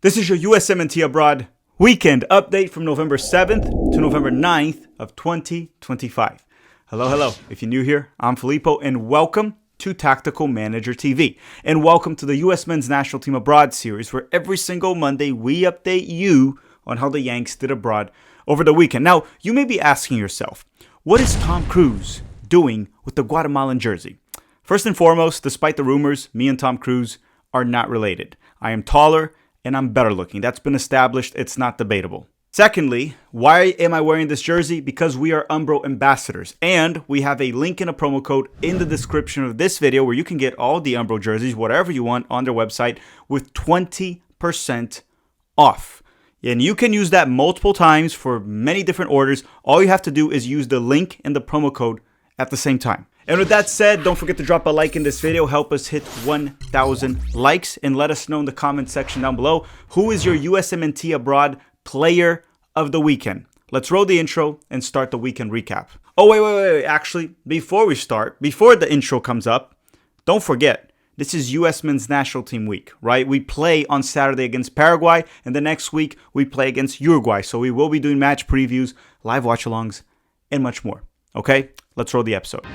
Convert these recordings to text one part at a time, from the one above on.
This is your USMNT Abroad weekend update from November 7th to November 9th of 2025. Hello. If you're new here, I'm Filippo and welcome to Tactical Manager TV. And welcome to the US Men's National Team Abroad series, where every single Monday we update you on how the Yanks did abroad over the weekend. Now, you may be asking yourself, what is Tom Cruise doing with the Guatemalan jersey? First and foremost, despite the rumors, me and Tom Cruise are not related. I am taller and I'm better looking. That's been established. It's not debatable. Secondly, why am I wearing this jersey? Because we are Umbro ambassadors, and we have a link and a promo code in the description of this video where you can get all the Umbro jerseys, whatever you want, on their website with 20% off. And you can use that multiple times for many different orders. All you have to do is use the link and the promo code at the same time. And with that said, don't forget to drop a like in this video. Help us hit 1,000 likes and let us know in the comment section down below who is your USMNT Abroad player of the weekend. Let's roll the intro and start the weekend recap. Oh, wait. Actually, before the intro comes up, don't forget, this is US Men's National Team Week, right? We play on Saturday against Paraguay, and the next week we play against Uruguay. So we will be doing match previews, live watch-alongs, and much more. Okay, let's roll the episode.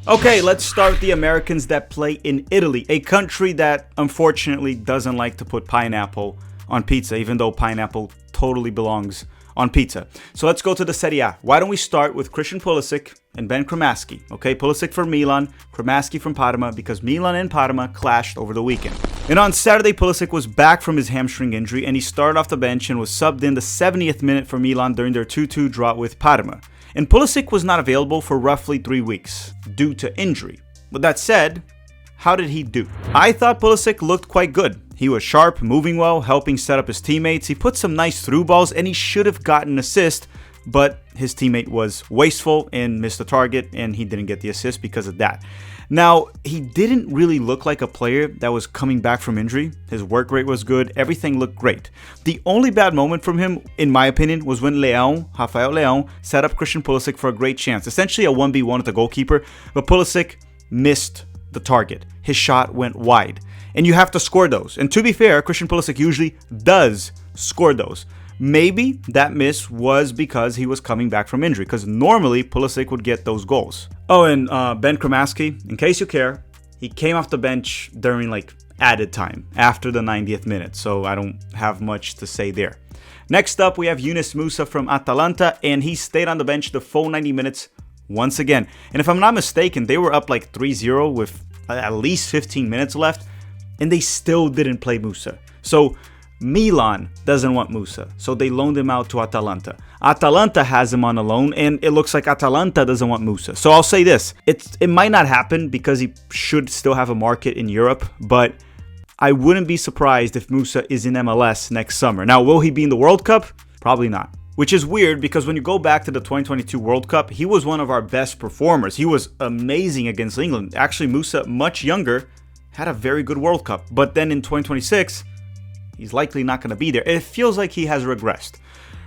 Okay, let's start with the Americans that play in Italy, a country that unfortunately doesn't like to put pineapple on pizza, even though pineapple totally belongs on pizza. So let's go to the Serie A. Why don't we start with Christian Pulisic and Ben Cremaschi? Okay, Pulisic from Milan, Cremaschi from Parma, because Milan and Parma clashed over the weekend. And on Saturday, Pulisic was back from his hamstring injury, and he started off the bench and was subbed in the 70th minute for Milan during their 2-2 draw with Parma. And Pulisic was not available for roughly 3 weeks due to injury. With that said, how did he do? I thought Pulisic looked quite good. He was sharp, moving well, helping set up his teammates. He put some nice through balls and he should have gotten an assist, but his teammate was wasteful and missed the target, and he didn't get the assist because of that. Now, he didn't really look like a player that was coming back from injury. His work rate was good. Everything looked great. The only bad moment from him, in my opinion, was when Rafael Leão, set up Christian Pulisic for a great chance. Essentially a 1v1 with the goalkeeper, but Pulisic missed the target. His shot went wide. And you have to score those. And to be fair, Christian Pulisic usually does score those. Maybe that miss was because he was coming back from injury, because normally Pulisic would get those goals. Oh, and Ben Cremaschi, in case you care, he came off the bench during added time after the 90th minute, so I don't have much to say there. Next up, we have Yunus Musa from Atalanta, and he stayed on the bench the full 90 minutes once again. And if I'm not mistaken, they were up 3-0 with at least 15 minutes left, and they still didn't play Musa. So Milan doesn't want Musa, so they loaned him out to Atalanta. Atalanta has him on a loan, and it looks like Atalanta doesn't want Musa. So I'll say this, it might not happen because he should still have a market in Europe, but I wouldn't be surprised if Musa is in MLS next summer. Now, will he be in the World Cup? Probably not. Which is weird because when you go back to the 2022 World Cup, he was one of our best performers. He was amazing against England. Actually, Musa, much younger, had a very good World Cup. But then in 2026, he's likely not going to be there. It feels like he has regressed.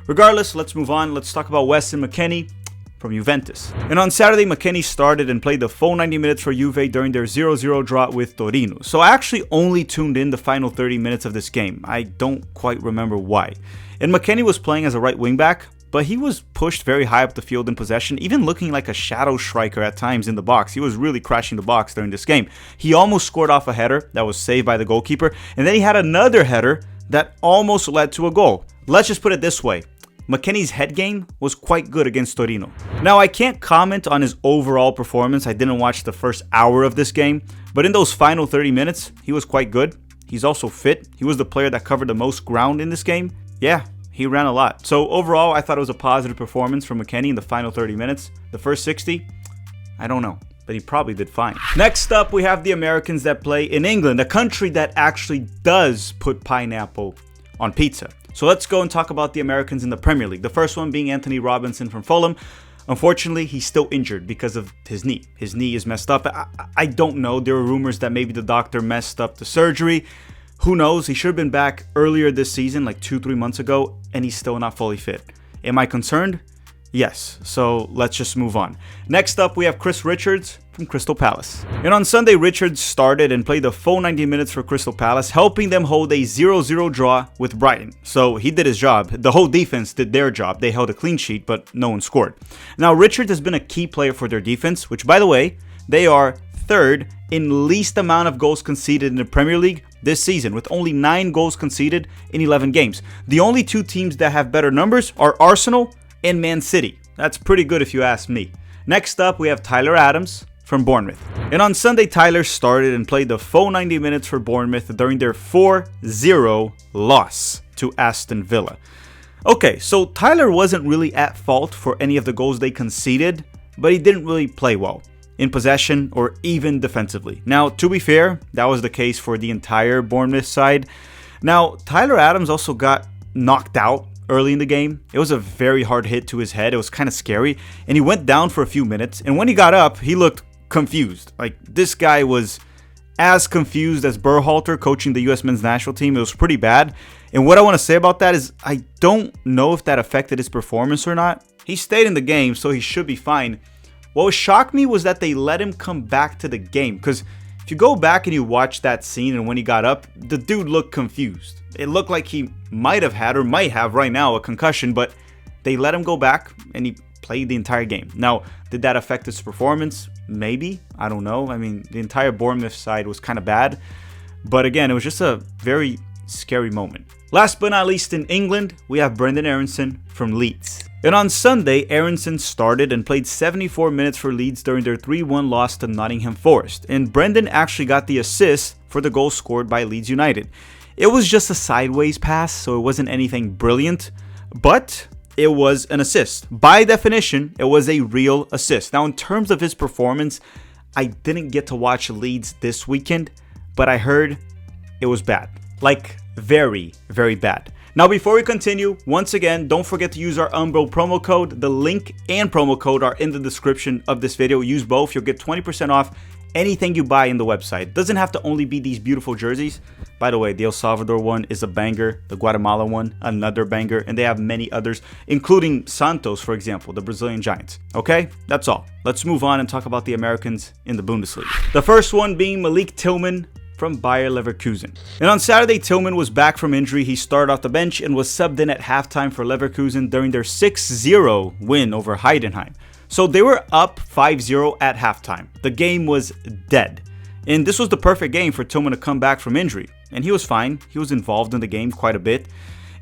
Regardless, let's move on. Let's talk about Weston McKennie from Juventus. And on Saturday, McKennie started and played the full 90 minutes for Juve during their 0-0 draw with Torino. So I actually only tuned in the final 30 minutes of this game. I don't quite remember why. And McKennie was playing as a right wing back, but he was pushed very high up the field in possession, even looking like a shadow striker at times in the box. He was really crashing the box during this game. He almost scored off a header that was saved by the goalkeeper, and then he had another header that almost led to a goal. Let's just put it this way. McKennie's head game was quite good against Torino. Now, I can't comment on his overall performance. I didn't watch the first hour of this game, but in those final 30 minutes, he was quite good. He's also fit. He was the player that covered the most ground in this game. Yeah, he ran a lot. So overall, I thought it was a positive performance from McKennie in the final 30 minutes. The first 60, I don't know, but he probably did fine. Next up, we have the Americans that play in England, a country that actually does put pineapple on pizza. So let's go and talk about the Americans in the Premier League. The first one being Anthony Robinson from Fulham. Unfortunately, he's still injured because of his knee. His knee is messed up. I don't know. There were rumors that maybe the doctor messed up the surgery. Who knows? He should have been back earlier this season, like 2-3 months ago, and he's still not fully fit. Am I concerned? Yes. So let's just move on. Next up, we have Chris Richards from Crystal Palace. And on Sunday, Richards started and played the full 90 minutes for Crystal Palace, helping them hold a 0-0 draw with Brighton. So he did his job. The whole defense did their job. They held a clean sheet, but no one scored. Now, Richards has been a key player for their defense, which, by the way, they are third in least amount of goals conceded in the Premier League this season, with only 9 goals conceded in 11 games. The only 2 teams that have better numbers are Arsenal and Man City. That's pretty good if you ask me. Next up, we have Tyler Adams from Bournemouth. And on Sunday, Tyler started and played the full 90 minutes for Bournemouth during their 4-0 loss to Aston Villa. Okay, so Tyler wasn't really at fault for any of the goals they conceded, but he didn't really play well in possession or even defensively. Now, to be fair, that was the case for the entire Bournemouth side. Now, Tyler Adams also got knocked out early in the game. It was a very hard hit to his head. It was kind of scary, and he went down for a few minutes, and when he got up, he looked confused. Like, this guy was as confused as Berhalter coaching the US men's national team. It was pretty bad. And what I want to say about that is I don't know if that affected his performance or not. He stayed in the game, so he should be fine. What shocked me was that they let him come back to the game, because if you go back and you watch that scene and when he got up, the dude looked confused. It looked like he might have had or might have right now a concussion, but they let him go back and he played the entire game. Now, did that affect his performance? Maybe. I don't know. I mean, the entire Bournemouth side was kind of bad. But again, it was just a very scary moment. Last but not least, in England, we have Brendan Aronson from Leeds. And on Sunday, Aronson started and played 74 minutes for Leeds during their 3-1 loss to Nottingham Forest. And Brendan actually got the assist for the goal scored by Leeds United. It was just a sideways pass, so it wasn't anything brilliant, but it was an assist. By definition, it was a real assist. Now, in terms of his performance, I didn't get to watch Leeds this weekend, but I heard it was bad. Like, very, very bad. Now, before we continue, once again, don't forget to use our Umbro promo code. The link and promo code are in the description of this video. Use both. You'll get 20% off anything you buy in the website. Doesn't have to only be these beautiful jerseys. By the way, the El Salvador one is a banger. The Guatemala one, another banger. And they have many others, including Santos, for example, the Brazilian Giants. Okay, that's all. Let's move on and talk about the Americans in the Bundesliga. The first one being Malik Tillman from Bayer Leverkusen. And on Saturday, Tillman was back from injury. He started off the bench and was subbed in at halftime for Leverkusen during their 6-0 win over Heidenheim. So they were up 5-0 at halftime. The game was dead. And this was the perfect game for Tillman to come back from injury. And he was fine. He was involved in the game quite a bit.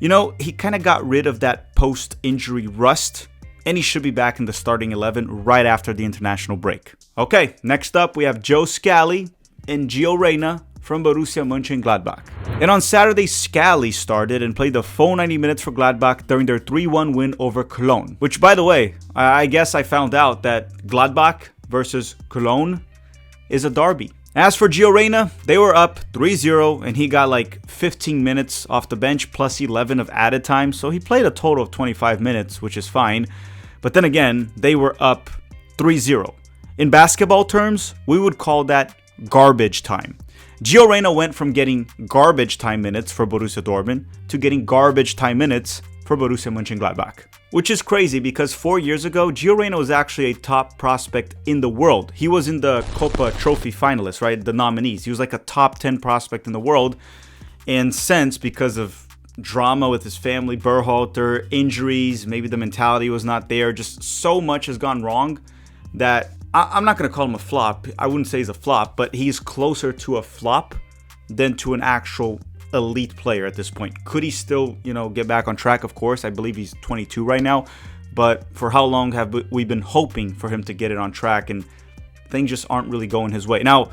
You know, he kind of got rid of that post-injury rust, and he should be back in the starting 11 right after the international break. Okay, next up we have Joe Scally and Gio Reyna from Borussia Mönchengladbach. And on Saturday, Scally started and played the full 90 minutes for Gladbach during their 3-1 win over Cologne. Which, by the way, I guess I found out that Gladbach versus Cologne is a derby. As for Gio Reyna, they were up 3-0 and he got like 15 minutes off the bench plus 11 of added time. So he played a total of 25 minutes, which is fine. But then again, they were up 3-0. In basketball terms, we would call that garbage time. Gio Reyna went from getting garbage time minutes for Borussia Dortmund to getting garbage time minutes for Borussia Mönchengladbach. Which is crazy because 4 years ago, Gio Reyna was actually a top prospect in the world. He was in the Copa Trophy finalists, right? The nominees. He was like a top 10 prospect in the world. And since, because of drama with his family, Berhalter, injuries, maybe the mentality was not there, just so much has gone wrong that I'm not going to call him a flop. I wouldn't say he's a flop, but he's closer to a flop than to an actual elite player at this point. Could he still, get back on track? Of course. I believe he's 22 right now. But for how long have we been hoping for him to get it on track? And things just aren't really going his way. Now,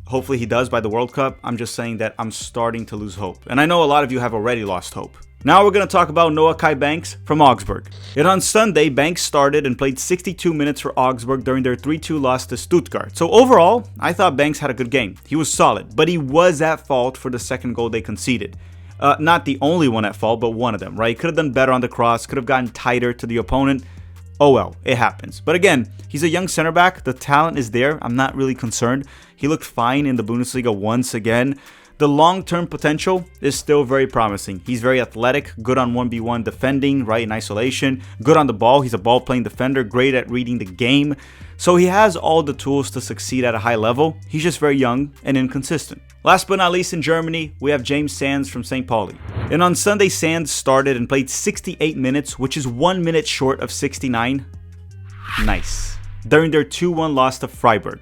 hopefully he does by the World Cup. I'm just saying that I'm starting to lose hope. And I know a lot of you have already lost hope. Now we're going to talk about Noah Kai Banks from Augsburg. And on Sunday, Banks started and played 62 minutes for Augsburg during their 3-2 loss to Stuttgart. So overall, I thought Banks had a good game. He was solid, but he was at fault for the second goal they conceded. Not the only one at fault, but one of them, right? Could have done better on the cross, could have gotten tighter to the opponent. Oh well, it happens. But again, he's a young center back. The talent is there. I'm not really concerned. He looked fine in the Bundesliga once again. The long-term potential is still very promising. He's very athletic, good on 1v1 defending, right, in isolation, good on the ball. He's a ball-playing defender, great at reading the game. So he has all the tools to succeed at a high level. He's just very young and inconsistent. Last but not least, in Germany, we have James Sands from St. Pauli. And on Sunday, Sands started and played 68 minutes, which is 1 minute short of 69. Nice. During their 2-1 loss to Freiburg.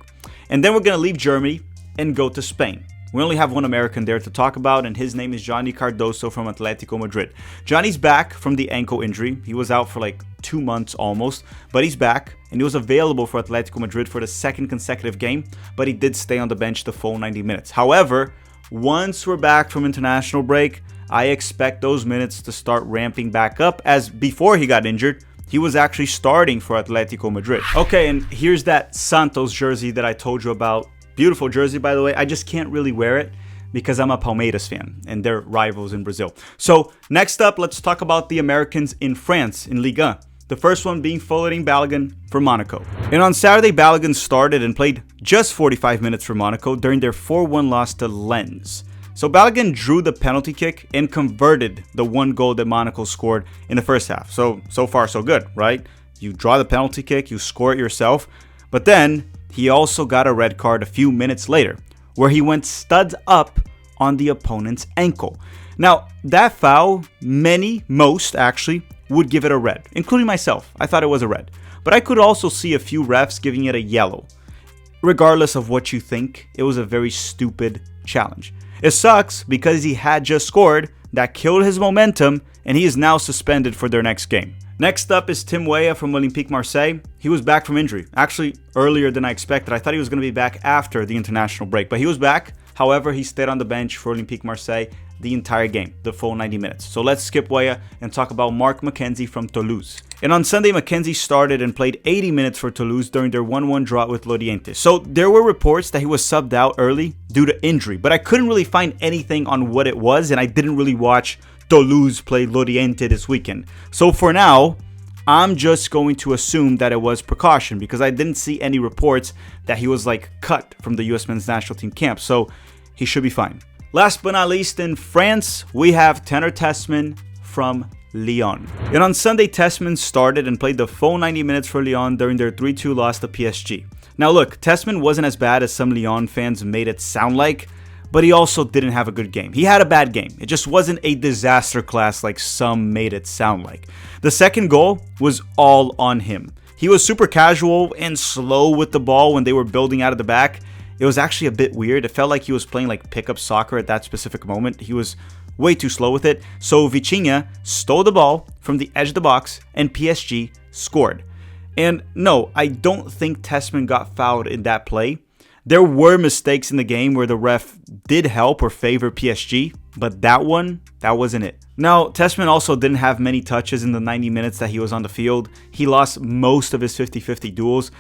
And then we're going to leave Germany and go to Spain. We only have one American there to talk about, and his name is Johnny Cardoso from Atletico Madrid. Johnny's back from the ankle injury. He was out for like 2 months almost, but he's back, and he was available for Atletico Madrid for the second consecutive game, but he did stay on the bench the full 90 minutes. However, once we're back from international break, I expect those minutes to start ramping back up, as before he got injured, he was actually starting for Atletico Madrid. Okay, and here's that Santos jersey that I told you about. Beautiful jersey, by the way. I just can't really wear it because I'm a Palmeiras fan and they're rivals in Brazil. So next up, let's talk about the Americans in France in Ligue 1. The first one being forwarding Balogun for Monaco. And on Saturday, Balogun started and played just 45 minutes for Monaco during their 4-1 loss to Lens. So Balogun drew the penalty kick and converted the 1 goal that Monaco scored in the first half. So far so good, right? You draw the penalty kick, you score it yourself, but then he also got a red card a few minutes later, where he went studs up on the opponent's ankle. Now, that foul, most actually, would give it a red, including myself. I thought it was a red. But I could also see a few refs giving it a yellow. Regardless of what you think, it was a very stupid challenge. It sucks because he had just scored, that killed his momentum, and he is now suspended for their next game. Next up is Tim Weah from Olympique Marseille. He was back from injury, actually earlier than I expected. I thought he was going to be back after the international break, but he was back. However, he stayed on the bench for Olympique Marseille the entire game, the full 90 minutes. So let's skip Weah and talk about Marc McKenzie from Toulouse. And on Sunday, McKenzie started and played 80 minutes for Toulouse during their 1-1 draw with Lorient. So there were reports that he was subbed out early due to injury, but I couldn't really find anything on what it was, and I didn't really watch Toulouse play Lorient this weekend. So for now, I'm just going to assume that it was precaution because I didn't see any reports that he was like cut from the US men's national team camp. So he should be fine. Last but not least, in France, we have Tanner Tessman from Lyon. And on Sunday, Tessman started and played the full 90 minutes for Lyon during their 3-2 loss to PSG. Now look, Tessman wasn't as bad as some Lyon fans made it sound like, but he also didn't have a good game. He had a bad game. It just wasn't a disaster class like some made it sound like. The second goal was all on him. He was super casual and slow with the ball when they were building out of the back. It was actually a bit weird. It felt like he was playing like pickup soccer at that specific moment. He was way too slow with it. So Vitinha stole the ball from the edge of the box and PSG scored. And no, I don't think Tessman got fouled in that play. There were mistakes in the game where the ref did help or favor PSG, but that wasn't it. Now, Tessman also didn't have many touches in the 90 minutes that he was on the field. He lost most of his 50-50 duels.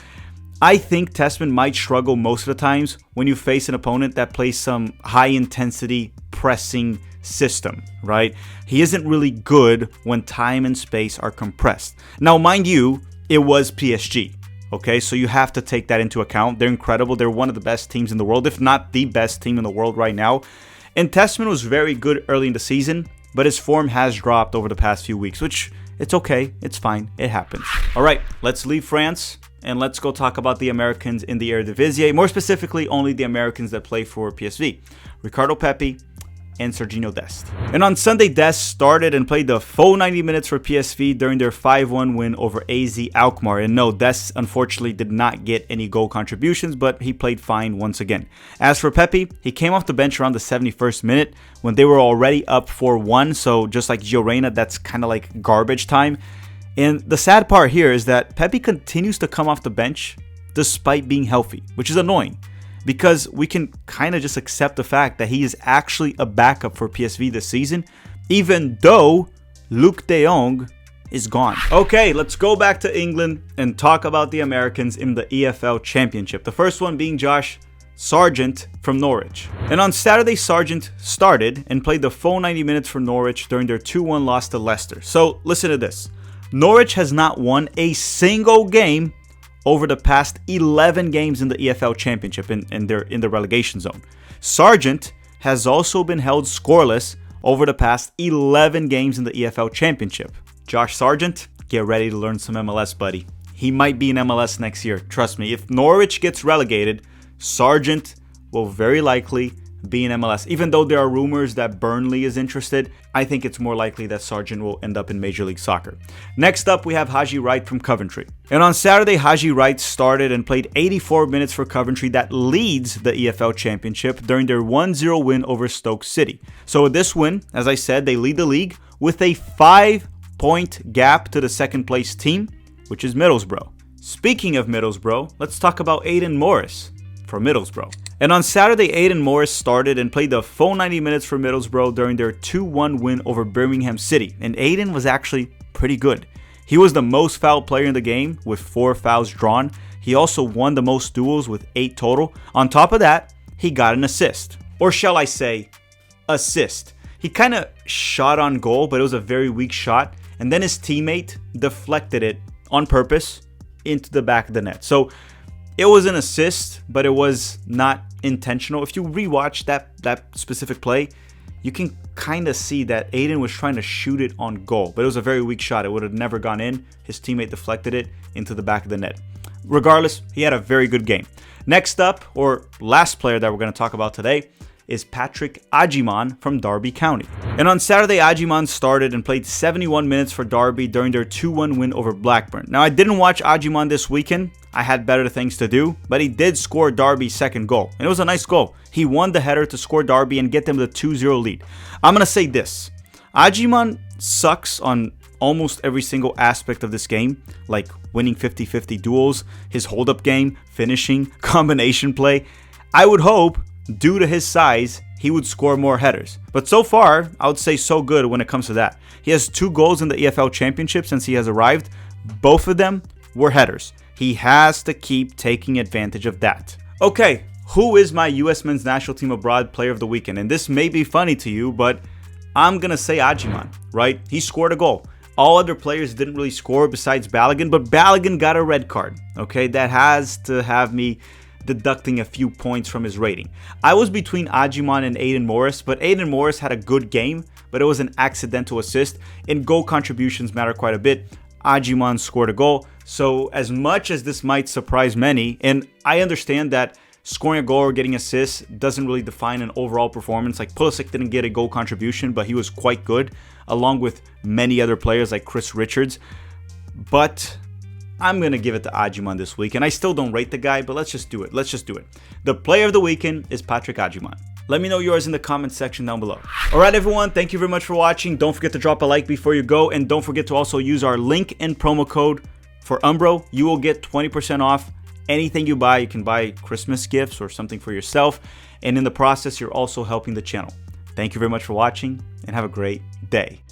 I think Tessman might struggle most of the times when you face an opponent that plays some high-intensity pressing system, right? He isn't really good when time and space are compressed. Now, mind you, it was PSG. Okay, so you have to take that into account. They're incredible. They're one of the best teams in the world, if not the best team in the world right now. And Tessman was very good early in the season, but his form has dropped over the past few weeks, which it's okay. It's fine. It happens. All right, let's leave France and let's go talk about the Americans in the Eredivisie. More specifically, only the Americans that play for PSV. Ricardo Pepi and Serginho Dest. And on Sunday, Dest started and played the full 90 minutes for PSV during their 5-1 win over AZ Alkmaar. And no, Dest unfortunately did not get any goal contributions, but he played fine once again. As for Pepi, he came off the bench around the 71st minute when they were already up 4-1. So just like Gio Reyna, that's kind of like garbage time. And the sad part here is that Pepi continues to come off the bench despite being healthy, which is annoying. Because we can kind of just accept the fact that he is actually a backup for PSV this season, even though Luuk de Jong is gone. Okay, let's go back to England and talk about the Americans in the EFL Championship. The first one being Josh Sargent from Norwich. And on Saturday, Sargent started and played the full 90 minutes for Norwich during their 2-1 loss to Leicester. So listen to this. Norwich has not won a single game over the past 11 games in the EFL Championship, and they're in the relegation zone. Sargent has also been held scoreless over the past 11 games in the EFL Championship. Josh Sargent, get ready to learn some MLS, buddy. He might be in MLS next year. Trust me, if Norwich gets relegated, Sargent will very likely be in MLS. Even though there are rumors that Burnley is interested, I think it's more likely that Sargent will end up in Major League Soccer. Next up, we have Haji Wright from Coventry. And on Saturday, Haji Wright started and played 84 minutes for Coventry that leads the EFL Championship during their 1-0 win over Stoke City. So with this win, as I said, they lead the league with a 5-point gap to the second place team, which is Middlesbrough. Speaking of Middlesbrough, let's talk about Aidan Morris from Middlesbrough. And on Saturday, Aidan Morris started and played the full 90 minutes for Middlesbrough during their 2-1 win over Birmingham City. And Aidan was actually pretty good. He was the most fouled player in the game with 4 fouls drawn. He also won the most duels with 8 total. On top of that, he got an assist. Or shall I say, assist. He kind of shot on goal, but it was a very weak shot. And then his teammate deflected it on purpose into the back of the net. So it was an assist, but it was not intentional. If you rewatch that specific play, you can kind of see that Aidan was trying to shoot it on goal, but it was a very weak shot. It would have never gone in. His teammate deflected it into the back of the net. Regardless, he had a very good game. Next up, or last player that we're going to talk about today, is Patrick Agyemang from Derby County. And on Saturday, Agyemang started and played 71 minutes for Derby during their 2-1 win over Blackburn. Now, I didn't watch Agyemang this weekend. I had better things to do, but he did score Derby's second goal, and it was a nice goal. He won the header to score Derby and get them the 2-0 lead. I'm going to say this. Agyemang sucks on almost every single aspect of this game, like winning 50-50 duels, his hold-up game, finishing, combination play. I would hope, due to his size, he would score more headers. But so far, I would say so good when it comes to that. He has 2 goals in the EFL Championship since he has arrived. Both of them were headers. He has to keep taking advantage of that. Okay, who is my US Men's National Team Abroad Player of the Weekend? And this may be funny to you, but I'm going to say Agyemang, right? He scored a goal. All other players didn't really score besides Balogun, but Balogun got a red card. Okay, that has to have me deducting a few points from his rating. I was between Agyemang and Aidan Morris, but Aidan Morris had a good game, but it was an accidental assist, and goal contributions matter quite a bit. Agyemang scored a goal, so as much as this might surprise many, and I understand that scoring a goal or getting assists doesn't really define an overall performance. Like Pulisic didn't get a goal contribution, but he was quite good, along with many other players like Chris Richards. But I'm going to give it to Agyemang this week, and I still don't rate the guy, but let's just do it. The player of the weekend is Patrick Agyemang. Let me know yours in the comment section down below. Alright everyone, thank you very much for watching. Don't forget to drop a like before you go, and don't forget to also use our link and promo code for Umbro. You will get 20% off anything you buy. You can buy Christmas gifts or something for yourself, and in the process, you're also helping the channel. Thank you very much for watching, and have a great day.